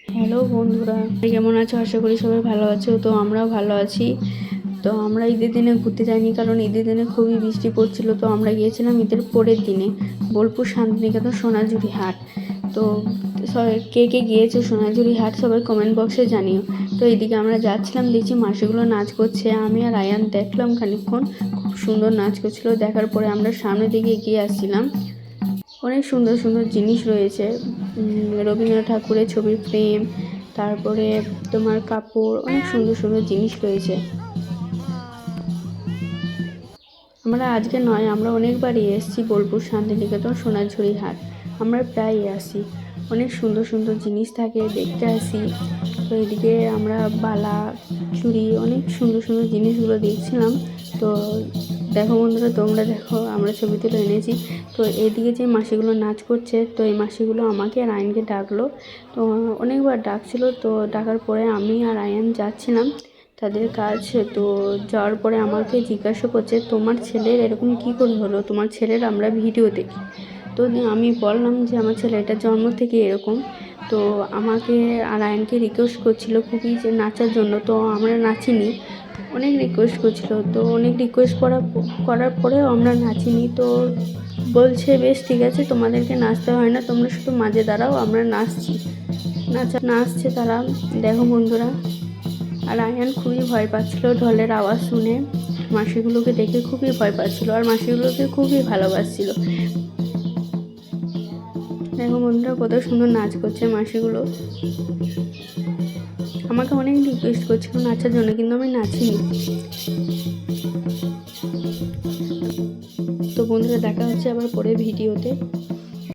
Hello বন্ধুরা, কেমন আছো? আশা করি সবাই ভালো আছো। তো আমরাও ভালো আছি। তো আমরা ঈদের দিনে ঘুরতে যাইনি, কারণ ঈদের দিনে খুবই বৃষ্টি পড়ছিল। তো আমরা গিয়েছিলাম ঈদের পরের দিনে বোলপুর শান্তিনিকেতন সোনাঝুরি হাট। তো কে কে গিয়েছে সোনাঝুরি হাট সবাই কমেন্ট বক্সে জানিও। তো এইদিকে আমরা যাচ্ছিলাম, দেখছি মাসিগুলো নাচ করছে। আমি আর আয়ান দেখলাম খানিকক্ষণ, খুব সুন্দর নাচ করছিল। দেখার পরে আমরা সামনের দিকে এগিয়ে আসছিলাম। অনেক সুন্দর সুন্দর জিনিস রয়েছে, রবীন্দ্রনাথ ঠাকুরের ছবির ফ্রেম, তারপরে তোমার কাপড়, অনেক সুন্দর সুন্দর জিনিস রয়েছে। আমরা আজকে নয়, আমরা অনেকবারই এসেছি বোলপুর শান্তিনিকেতন সোনাঝুরি হাট। আমরা প্রায়ই আসি, অনেক সুন্দর সুন্দর জিনিস থাকে, দেখতে আসি। তো এদিকে আমরা বালা, চুড়ি, অনেক সুন্দর সুন্দর জিনিসগুলো দেখছিলাম। তো দেখো বন্ধুরা, তোমরা দেখো, আমরা ছবি তুলে এনেছি। তো এদিকে যে মাসিগুলো নাচ করছে, তো এই মাসিগুলো আমাকে আর আয়নকে ডাকলো। তো অনেকবার ডাকছিল, তো ডাকার পরে আমি আর আয়ন যাচ্ছিলাম তাদের কাজ। তো যাওয়ার পরে আমাকে জিজ্ঞাসা করছে, তোমার ছেলের এরকম কী করে হলো? তোমার ছেলের আমরা ভিডিও দেখি। তো আমি বললাম যে আমার ছেলেটার জন্ম থেকে এরকম। তো আমাকে আর আয়নকে রিকোয়েস্ট করছিল খুবই যে নাচার জন্য। তো আমরা নাচিনি, অনেক রিকোয়েস্ট করছিল। তো অনেক রিকোয়েস্ট করার পরেও আমরা নাচিনি। তো বলছে, বেশ ঠিক আছে, তোমাদেরকে নাচতে হয় না, তোমরা শুধু মাঝে দাঁড়াও, আমরা নাচছি। নাচছে তারা, দেখো বন্ধুরা। আর আয়ান খুবই ভয় পাচ্ছিল ঢোলের আওয়াজ শুনে, মাসিগুলোকে দেখে খুবই ভয় পাচ্ছিল, আর মাসিগুলোকে খুবই ভালোবাসছিল। দেখো বন্ধুরা, কত সুন্দর নাচ করছে মাসিগুলো। আমাকে অনেক রিকোয়েস্ট করছিল নাচার জন্য, কিন্তু আমি নাচিনি। তো বন্ধুরা, দেখা হচ্ছে আবার পরে ভিডিওতে।